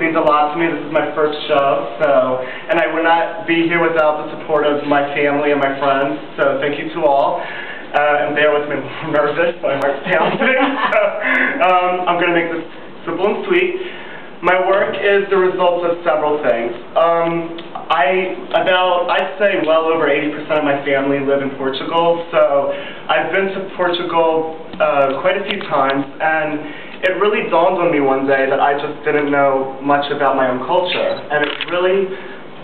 means a lot to me. This is my first show, and I would not be here without the support of my family and my friends, so thank you to all. And bear with me, I'm nervous, my heart's pounding, so I'm going to make this simple and sweet. My work is the result of several things. I'd say well over 80% of my family live in Portugal, so I've been to Portugal quite a few times, and it really dawned on me one day that I just didn't know much about my own culture, and it really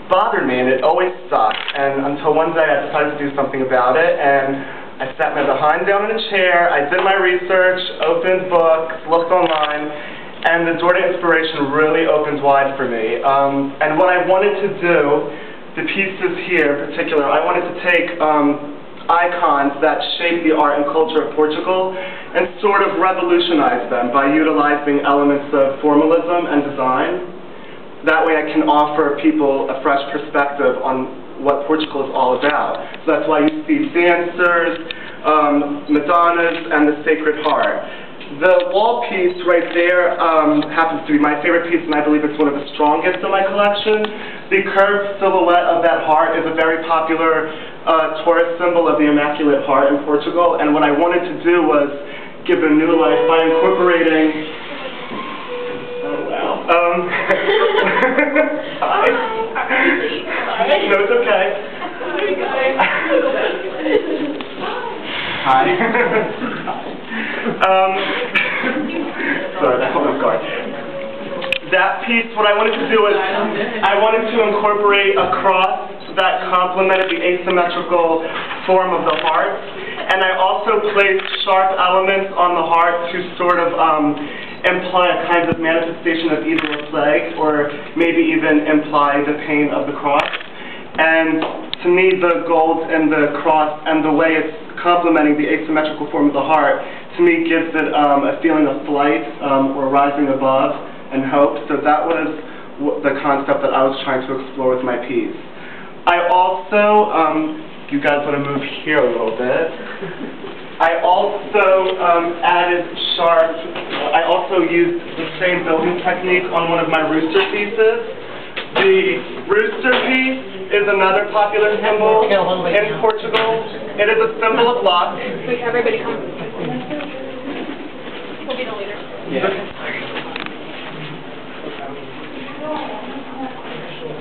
bothered me, and it always sucked, and until one day I decided to do something about it, and I sat my behind down in a chair, I did my research, opened books, looked online, and the door to inspiration really opened wide for me. And what I wanted to do, the pieces here in particular, I wanted to take icons that shape the art and culture of Portugal and sort of revolutionize them by utilizing elements of formalism and design. That way I can offer people a fresh perspective on what Portugal is all about. So that's why you see dancers, Madonnas, and the Sacred Heart. The wall piece right there happens to be my favorite piece, and I believe it's one of the strongest in my collection. The curved silhouette of that heart is a very popular tourist symbol of the Immaculate Heart in Portugal, and what I wanted to do was give a new life by incorporating... No, it's okay. Hi. Sorry, that hold on guard. That piece, what I wanted to do is, I wanted to incorporate a cross that complemented the asymmetrical form of the heart, and I also placed sharp elements on the heart to sort of imply a kind of manifestation of evil or plague, or maybe even imply the pain of the cross. And to me, the gold and the cross and the way it's complementing the asymmetrical form of the heart, to me gives it a feeling of flight or rising above and hope. So that was the concept that I was trying to explore with my piece. I also, you guys want to move here a little bit. I also added sharp, I also used the same building technique on one of my rooster pieces. The rooster piece is another popular symbol in Portugal. It is a symbol of luck. Wait, everybody come. We'll be the leader. Yeah.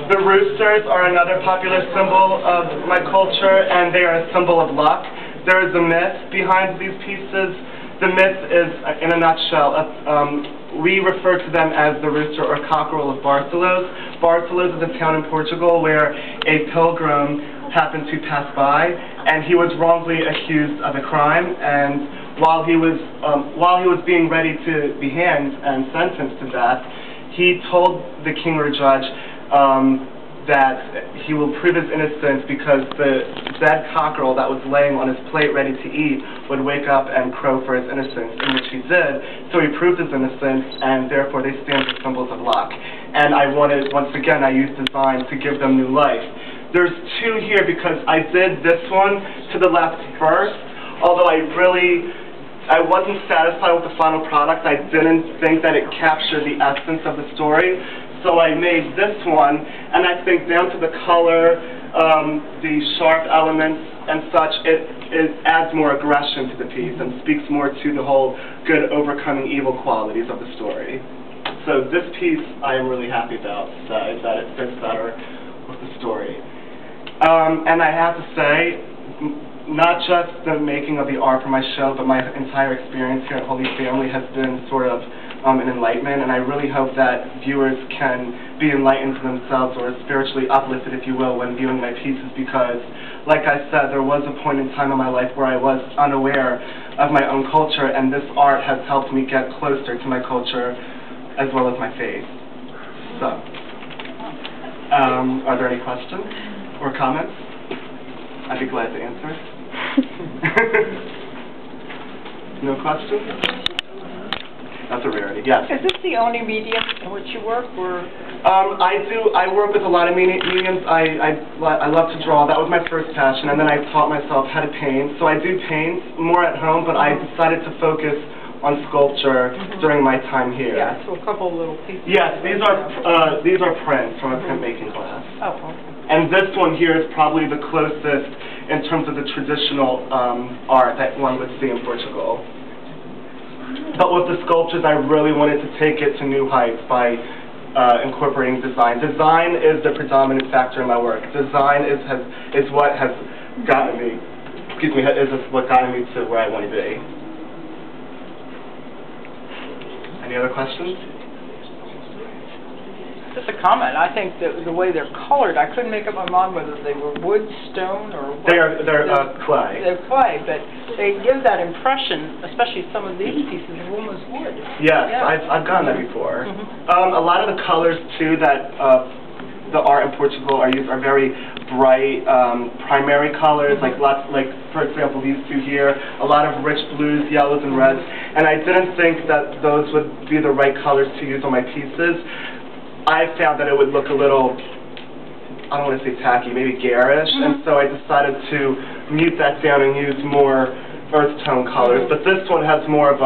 The roosters are another popular symbol of my culture, and they are a symbol of luck. There is a myth behind these pieces. The myth is, in a nutshell, we refer to them as the rooster or cockerel of Barcelos. Barcelos is a town in Portugal where a pilgrim happened to pass by, and he was wrongly accused of a crime. And while he was being ready to be hanged and sentenced to death, he told the king or judge that he will prove his innocence because the dead cockerel that was laying on his plate ready to eat would wake up and crow for his innocence, in which he did. So he proved his innocence, and therefore they stand as symbols of luck. And I wanted, once again, I used design to give them new life. There's two here because I did this one to the left first, although I wasn't satisfied with the final product. I didn't think that it captured the essence of the story. So I made this one, and I think down to the color, the sharp elements and such, it adds more aggression to the piece and speaks more to the whole good overcoming evil qualities of the story. So this piece I am really happy about, that it fits better with the story. And I have to say, not just the making of the art for my show, but my entire experience here at Holy Family has been sort of an enlightenment, and I really hope that viewers can be enlightened to themselves or spiritually uplifted, if you will, when viewing my pieces, because, like I said, there was a point in time in my life where I was unaware of my own culture, and this art has helped me get closer to my culture as well as my faith. So, are there any questions or comments? I'd be glad to answer. No questions? That's a rarity, yes. Is this the only medium in which you work, or? I work with a lot of mediums. I love to draw. That was my first passion, and then I taught myself how to paint. So I do paint more at home, but I decided to focus on sculpture during my time here. Yeah, so a couple little pieces. Yes, these are prints from a printmaking class. Oh, okay. And this one here is probably the closest in terms of the traditional art that one would see in Portugal. But with the sculptures, I really wanted to take it to new heights by incorporating design. Design is the predominant factor in my work. Design is what has gotten me, is what got me to where I want to be. Any other questions? Just a comment. I think that the way they're colored, I couldn't make up my mind whether they were wood, stone, or what. They're clay. They're clay, but they give that impression, especially some of these pieces, of almost wood. Yes, Yeah. I've gotten that before. A lot of the colors too that the art in Portugal are very bright, primary colors, like for example these two here, a lot of rich blues, yellows, and reds. And I didn't think that those would be the right colors to use on my pieces. I found that it would look a little, I don't want to say tacky, maybe garish, and so I decided to mute that down and use more earth tone colors. But this one has more of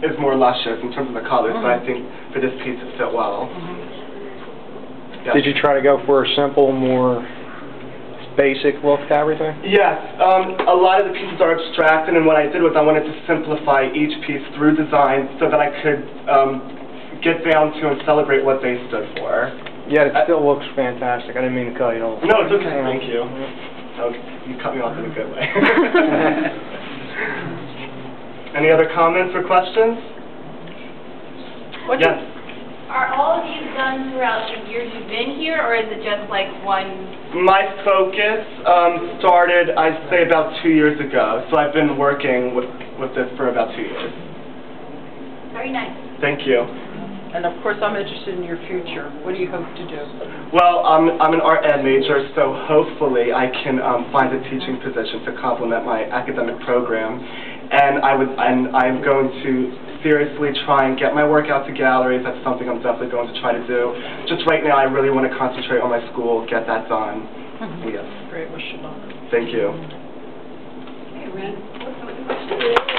is more luscious in terms of the colors, but I think for this piece it fit well. Yes. Did you try to go for a simple, more basic look to everything? Yes. A lot of the pieces are abstracted, and what I did was I wanted to simplify each piece through design so that I could get down to and celebrate what they stood for. Yeah, it still looks fantastic. I didn't mean to cut you off. No, it's okay. Thank you. You cut me off in a good way. Any other comments or questions? Yes. Are all of these done throughout the years you've been here, or is it just like one? My focus started, I'd say, about 2 years ago. So I've been working with this for about 2 years. Very nice. Thank you. And of course, I'm interested in your future. What do you hope to do? Well, I'm an art ed major, so hopefully I can find a teaching position to complement my academic program. And I'm going to seriously try and get my work out to galleries. That's something I'm definitely going to try to do. Just right now, I really want to concentrate on my school, get that done. Yes. Great. Wish you luck. Thank you. Hey, Ren, what's the question?